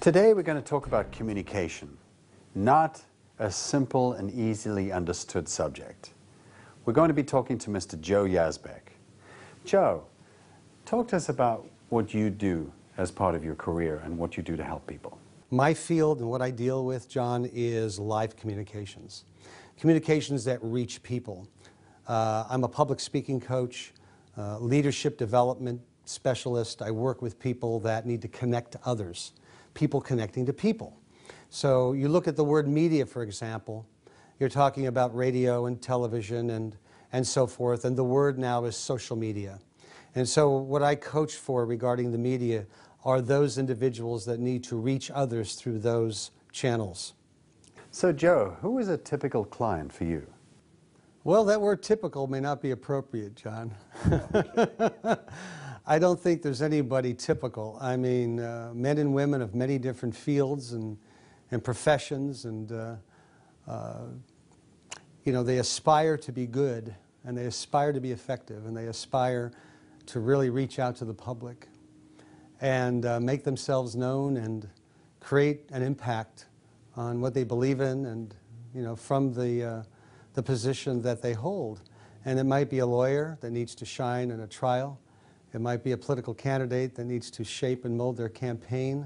Today we're going to talk about communication, not a simple and easily understood subject. We're going to be talking to Mr. Joe Yazbeck. Joe, talk to us about what you do as part of your career and what you do to help people. My field and what I deal with, John, is live communications. Communications that reach people. I'm a public speaking coach, leadership development specialist. I work with people that need to connect to others, people connecting to people. So you look at the word media, for example, you're talking about radio and television and so forth, and the word now is social media. And so what I coach for regarding the media are those individuals that need to reach others through those channels. So Joe, who is a typical client for you? Well, that word typical may not be appropriate, John. I don't think there's anybody typical. I mean, men and women of many different fields and professions, and you know, they aspire to be good, and they aspire to be effective, and they aspire to really reach out to the public and make themselves known and create an impact on what they believe in, and you know, from the position that they hold. And it might be a lawyer that needs to shine in a trial. It might be a political candidate that needs to shape and mold their campaign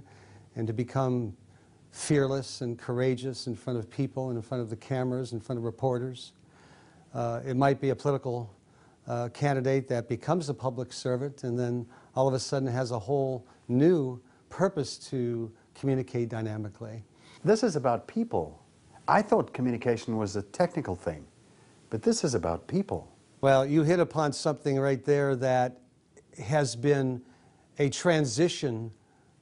and to become fearless and courageous in front of people and in front of the cameras, in front of reporters. It might be a political candidate that becomes a public servant and then all of a sudden has a whole new purpose to communicate dynamically. This is about people. I thought communication was a technical thing, but this is about people. Well, you hit upon something right there that has been a transition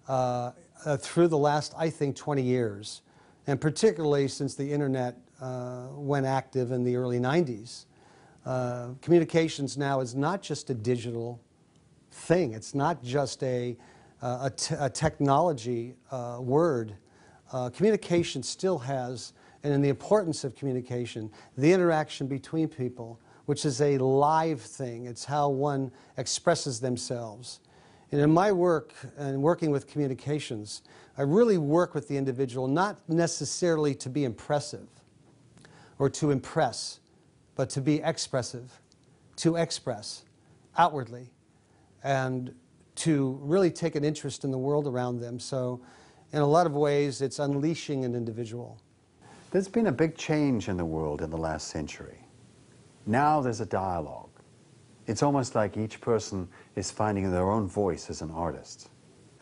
through the last, I think, 20 years, and particularly since the internet went active in the early 90s. Communications now is not just a digital thing. It's not just a technology word. Communication still has, and in the importance of communication, the interaction between people, which is a live thing. It's how one expresses themselves. And in my work and working with communications, I really work with the individual not necessarily to be impressive or to impress, but to be expressive, to express outwardly, and to really take an interest in the world around them. So in a lot of ways, it's unleashing an individual. There's been a big change in the world in the last century. Now there's a dialogue. It's almost like each person is finding their own voice as an artist.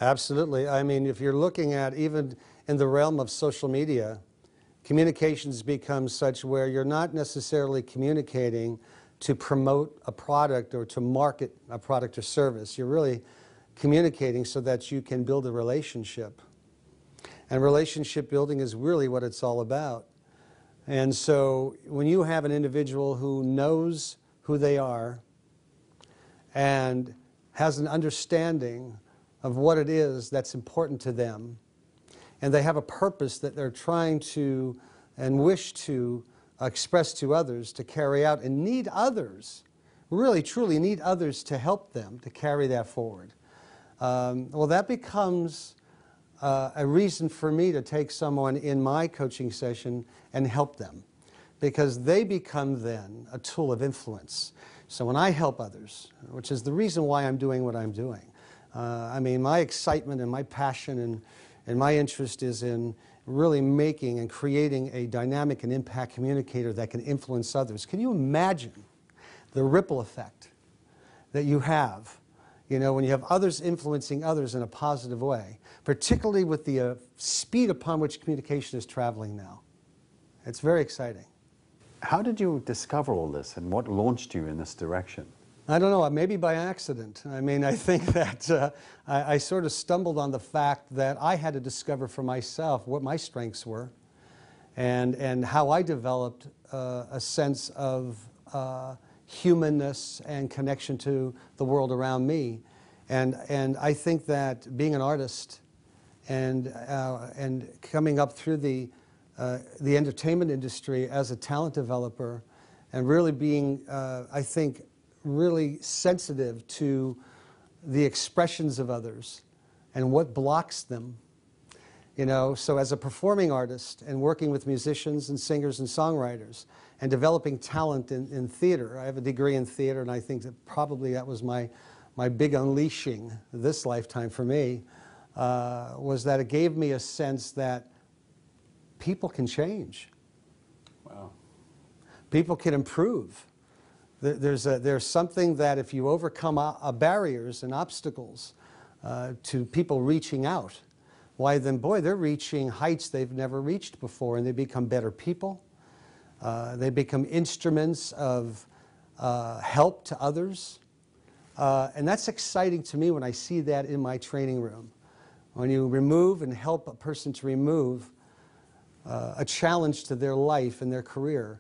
Absolutely. I mean, if you're looking at even in the realm of social media, communications become such where you're not necessarily communicating to promote a product or to market a product or service. You're really communicating so that you can build a relationship. And relationship building is really what it's all about. And so when you have an individual who knows who they are and has an understanding of what it is that's important to them, and they have a purpose that they're trying to and wish to express to others, to carry out, and need others, really truly need others to help them to carry that forward. Well, that becomes a reason for me to take someone in my coaching session and help them, because they become then a tool of influence. So when I help others, which is the reason why I'm doing what I'm doing, I mean, my excitement and my passion and my interest is in really making and creating a dynamic and impact communicator that can influence others. Can you imagine the ripple effect that you have, you know, when you have others influencing others in a positive way, particularly with the speed upon which communication is traveling now? It's very exciting. How did you discover all this, and what launched you in this direction? I don't know, maybe by accident. I mean, I think that I sort of stumbled on the fact that I had to discover for myself what my strengths were and how I developed a sense of humanness and connection to the world around me. And I think that being an artist and coming up through the entertainment industry as a talent developer and really being, I think, really sensitive to the expressions of others and what blocks them You know, so as a performing artist and working with musicians and singers and songwriters and developing talent in theater, I have a degree in theater, and I think that probably that was my big unleashing this lifetime for me, was that it gave me a sense that people can change. Wow. People can improve. There's something that if you overcome barriers and obstacles to people reaching out, why then, boy, they're reaching heights they've never reached before, and they become better people. They become instruments of help to others. And that's exciting to me when I see that in my training room. When you remove and help a person to remove a challenge to their life and their career,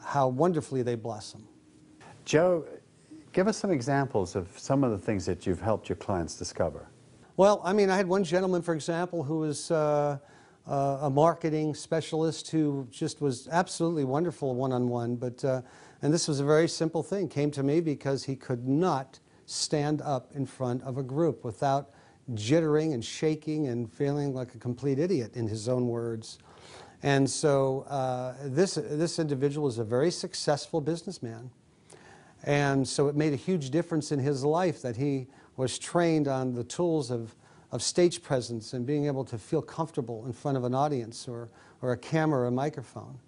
how wonderfully they blossom. Joe, give us some examples of some of the things that you've helped your clients discover. Well, I mean, I had one gentleman, for example, who was a marketing specialist who just was absolutely wonderful one-on-one, but, and this was a very simple thing, came to me because he could not stand up in front of a group without jittering and shaking and feeling like a complete idiot, in his own words. And so this individual is a very successful businessman. And so it made a huge difference in his life that he was trained on the tools of stage presence and being able to feel comfortable in front of an audience or a camera or a microphone.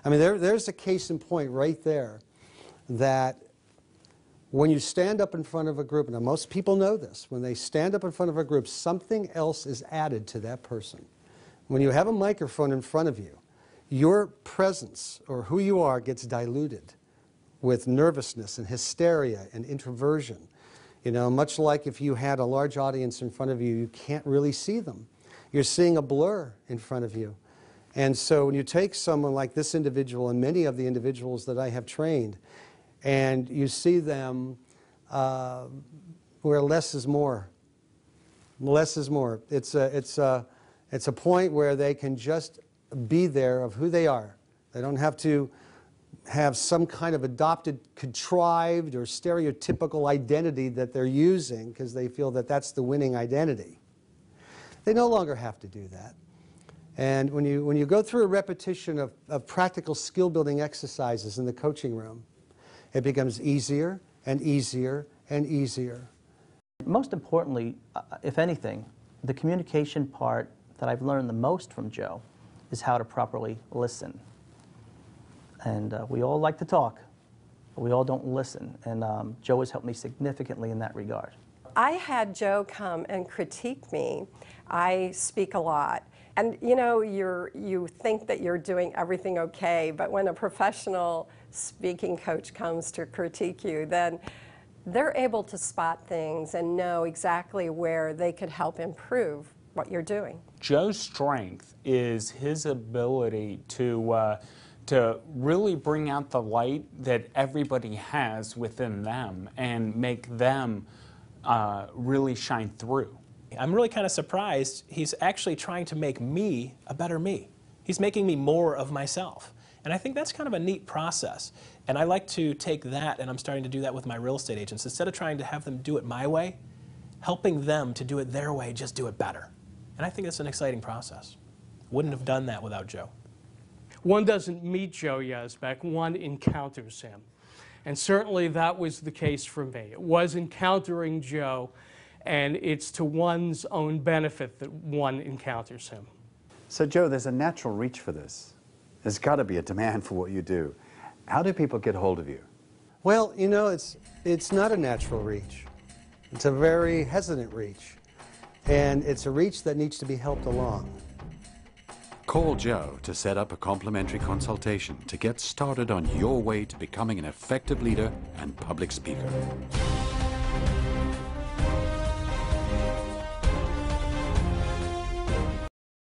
I mean, there's a case in point right there that when you stand up in front of a group, and most people know this, when they stand up in front of a group, something else is added to that person. When you have a microphone in front of you, your presence or who you are gets diluted with nervousness and hysteria and introversion. You know, much like if you had a large audience in front of you, you can't really see them. You're seeing a blur in front of you. And so when you take someone like this individual and many of the individuals that I have trained, and you see them where less is more. Less is more. It's a point where they can just be there of who they are. They don't have to have some kind of adopted, contrived, or stereotypical identity that they're using because they feel that that's the winning identity. They no longer have to do that. And when you go through a repetition of practical skill-building exercises in the coaching room, it becomes easier and easier and easier. Most importantly, if anything, the communication part that I've learned the most from Joe is how to properly listen. And we all like to talk, but we all don't listen. And Joe has helped me significantly in that regard. I had Joe come and critique me. I speak a lot. And you know, you think that you're doing everything okay, but when a professional speaking coach comes to critique you, then they're able to spot things and know exactly where they could help improve what you're doing. Joe's strength is his ability to really bring out the light that everybody has within them and make them really shine through. I'm really kind of surprised he's actually trying to make me a better me. He's making me more of myself. And I think that's kind of a neat process. And I like to take that, and I'm starting to do that with my real estate agents. Instead of trying to have them do it my way, helping them to do it their way, just do it better. And I think it's an exciting process. Wouldn't have done that without Joe. One doesn't meet Joe Yazbeck, one encounters him. And certainly that was the case for me. It was encountering Joe, and it's to one's own benefit that one encounters him. So Joe, there's a natural reach for this. There's got to be a demand for what you do. How do people get hold of you? Well, you know, it's not a natural reach. It's a very hesitant reach. And it's a reach that needs to be helped along. Call Joe to set up a complimentary consultation to get started on your way to becoming an effective leader and public speaker.